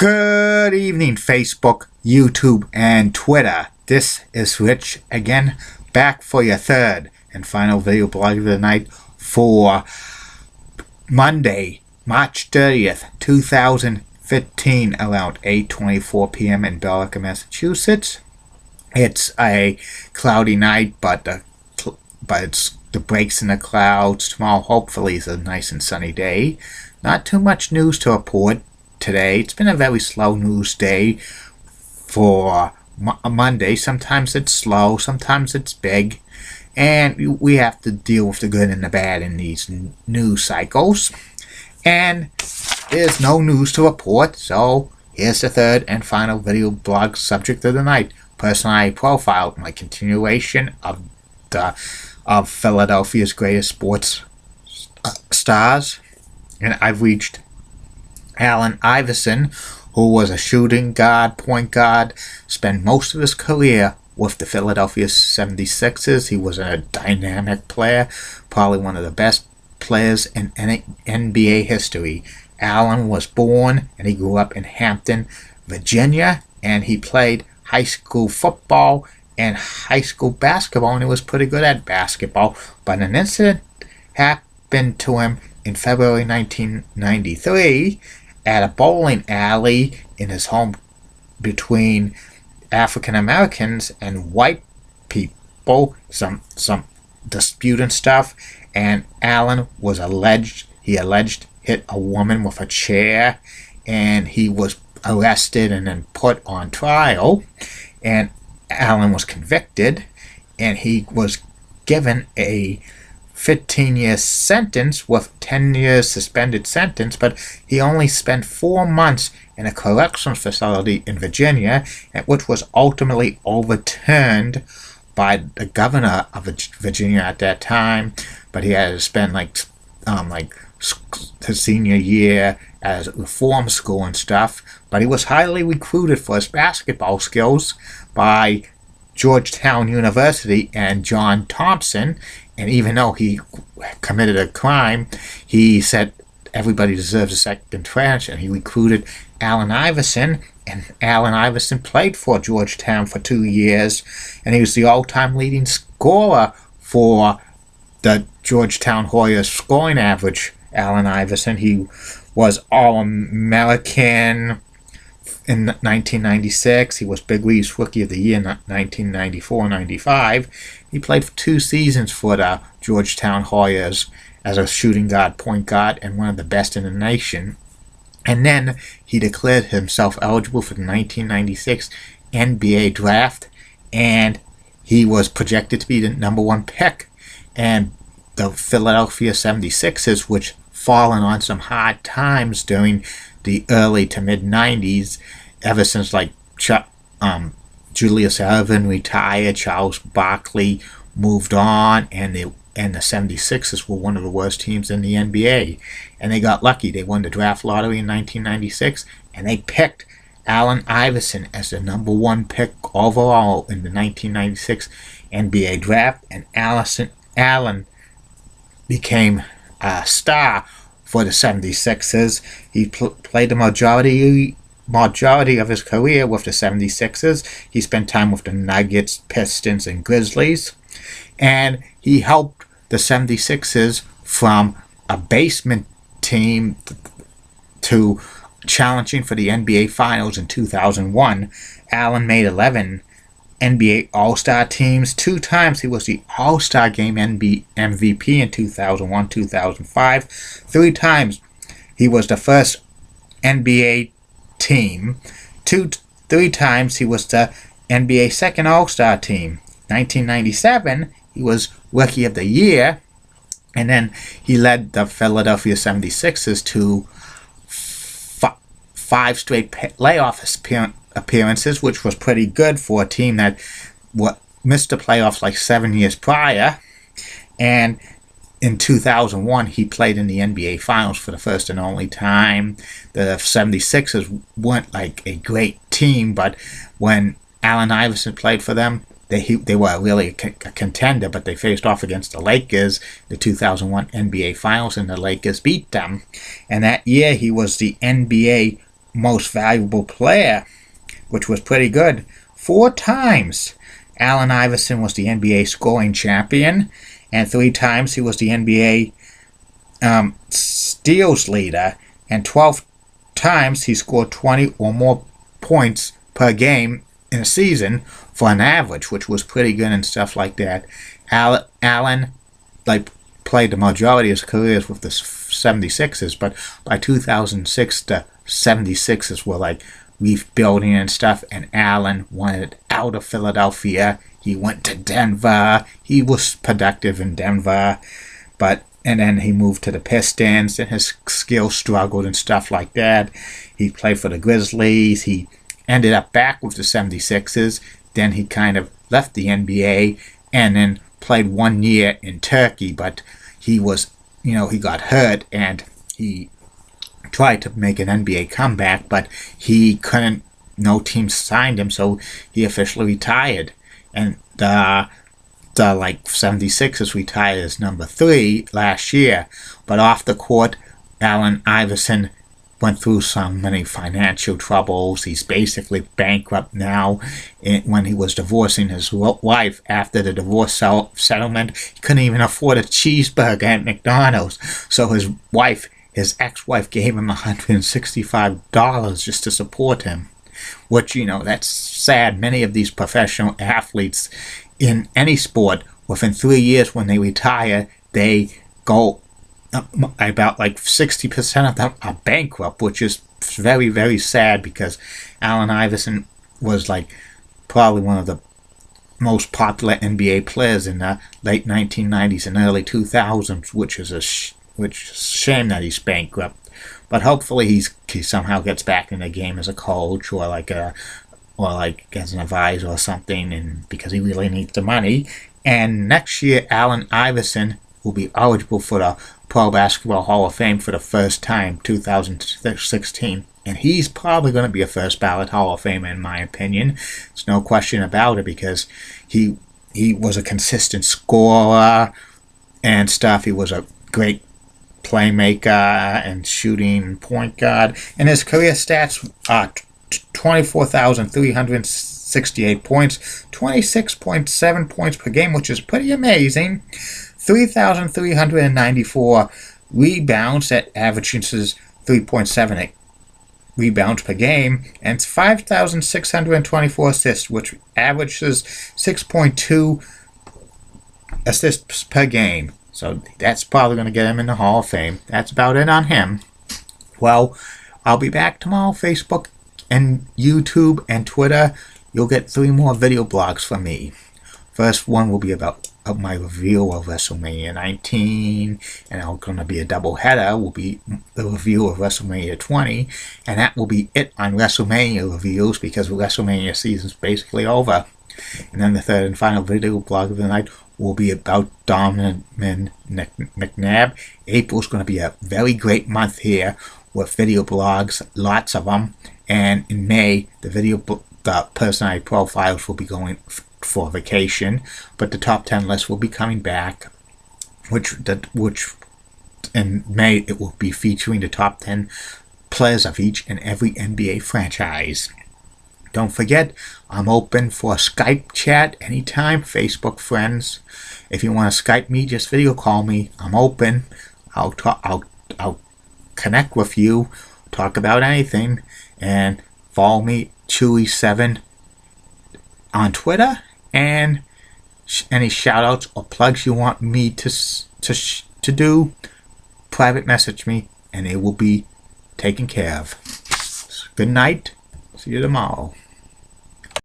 Good evening, Facebook, YouTube, and Twitter. This is Rich again, back for your third and final video blog of the night for Monday, March 30th, 2015, around 8:24 p.m. in Billerica, Massachusetts. It's a cloudy night, but it's the breaks in the clouds. Tomorrow, hopefully, is a nice and sunny day. Not too much news to report today. It's been a very slow news day for Monday. Sometimes it's slow, sometimes it's big, and we have to deal with the good and the bad in these news cycles. And there's no news to report, so here's the third and final video blog subject of the night. Personality profile, my continuation of Philadelphia's greatest sports stars. And I've reached Allen Iverson, who was a shooting guard, point guard, spent most of his career with the Philadelphia 76ers. He was a dynamic player, probably one of the best players in NBA history. Allen was born and he grew up in Hampton, Virginia, and he played high school football and high school basketball, and he was pretty good at basketball. But an incident happened to him in February 1993 at a bowling alley in his home between African Americans and white people, some dispute and stuff, and Allen was alleged hit a woman with a chair, and he was arrested and then put on trial, and Allen was convicted, and he was given a 15-year sentence with 10 years suspended sentence, but he only spent 4 months in a corrections facility in Virginia, which was ultimately overturned by the governor of Virginia at that time. But he had to spend his senior year as reform school and stuff. But he was highly recruited for his basketball skills by Georgetown University and John Thompson. And even though he committed a crime, he said everybody deserves a second chance, and he recruited Allen Iverson. And Allen Iverson played for Georgetown for 2 years, and he was the all-time leading scorer for the Georgetown Hoyas scoring average. Allen Iverson, he was All-American in 1996. He was Big League's Rookie of the Year in 1994-95. He played for 2 seasons for the Georgetown Hoyas as a shooting guard, point guard, and one of the best in the nation. And then he declared himself eligible for the 1996 NBA draft, and he was projected to be the #1 pick. And the Philadelphia 76ers, which fallen on some hard times during the early to mid-90s, ever since Julius Erving retired, Charles Barkley moved on, and the 76ers were one of the worst teams in the NBA. And they got lucky. They won the draft lottery in 1996, and they picked Allen Iverson as the #1 pick overall in the 1996 NBA draft. And Allen became a star for the 76ers. He played the majority of his career with the 76ers. He spent time with the Nuggets, Pistons, and Grizzlies. And he helped the 76ers from a basement team to challenging for the NBA Finals in 2001. Allen made 11 NBA All-Star teams. 2 times he was the All-Star Game MVP in 2001, 2005. 3 times he was the first NBA team. 3 times he was the NBA second All-Star team. 1997 he was Rookie of the Year, and then he led the Philadelphia 76ers to 5 straight playoff appearances, which was pretty good for a team that missed the playoffs 7 years prior. And in 2001, he played in the NBA Finals for the first and only time. The 76ers weren't a great team, but when Allen Iverson played for them, they were really a contender, but they faced off against the Lakers, the 2001 NBA Finals, and the Lakers beat them. And that year, he was the NBA most valuable player, which was pretty good. 4 times Allen Iverson was the NBA scoring champion, and 3 times he was the NBA steals leader, and 12 times he scored 20 or more points per game in a season for an average, which was pretty good and stuff like that. Allen played the majority of his careers with the 76ers, but by 2006 the 76ers were rebuilding and stuff, and Allen wanted out of Philadelphia. He went to Denver. He was productive in Denver, and then he moved to the Pistons, and his skills struggled and stuff like that. He played for the Grizzlies. He ended up back with the 76ers. Then he kind of left the NBA and then played 1 year in Turkey, but he got hurt, and he tried to make an NBA comeback, but he couldn't. No team signed him, so he officially retired. And the 76ers retired as number 3 last year. But off the court, Allen Iverson went through so many financial troubles. He's basically bankrupt now. When he was divorcing his wife after the divorce settlement, he couldn't even afford a cheeseburger at McDonald's. So his ex-wife gave him $165 just to support him. Which, that's sad. Many of these professional athletes in any sport, within 3 years when they retire, they go about 60% of them are bankrupt, which is very, very sad, because Allen Iverson was probably one of the most popular NBA players in the late 1990s and early 2000s, which is a shame that he's bankrupt. But hopefully he somehow gets back in the game as a coach or as an advisor or something, and because he really needs the money. And next year, Allen Iverson will be eligible for the Pro Basketball Hall of Fame for the first time, 2016. And he's probably going to be a first ballot Hall of Famer, in my opinion. There's no question about it, because he was a consistent scorer and stuff. He was a great playmaker and shooting point guard. And his career stats are 24,368 points, 26.7 points per game, which is pretty amazing. 3,394 rebounds, that averages 3.7 rebounds per game, and 5,624 assists, which averages 6.2 assists per game. So that's probably going to get him in the Hall of Fame. That's about it on him. Well, I'll be back tomorrow. Facebook and YouTube and Twitter. You'll get 3 more video blogs from me. First one will be about my review of WrestleMania 19, and it's going to be a double header. Will be the review of WrestleMania 20, and that will be it on WrestleMania reviews, because WrestleMania season's basically over. And then the third and final video blog of the night will be about Donovan McNabb. April's going to be a very great month here with video blogs, lots of them. And in May, the personality profiles will be going for vacation, but the top 10 list will be coming back, which in May it will be featuring the top 10 players of each and every NBA franchise. Don't forget, I'm open for a Skype chat anytime. Facebook friends, if you want to Skype me, just video call me. I'm open. I'll connect with you, talk about anything, and follow me, Chewy7, on Twitter. And any shout outs or plugs you want me to do, private message me, and it will be taken care of. Good night. See you tomorrow.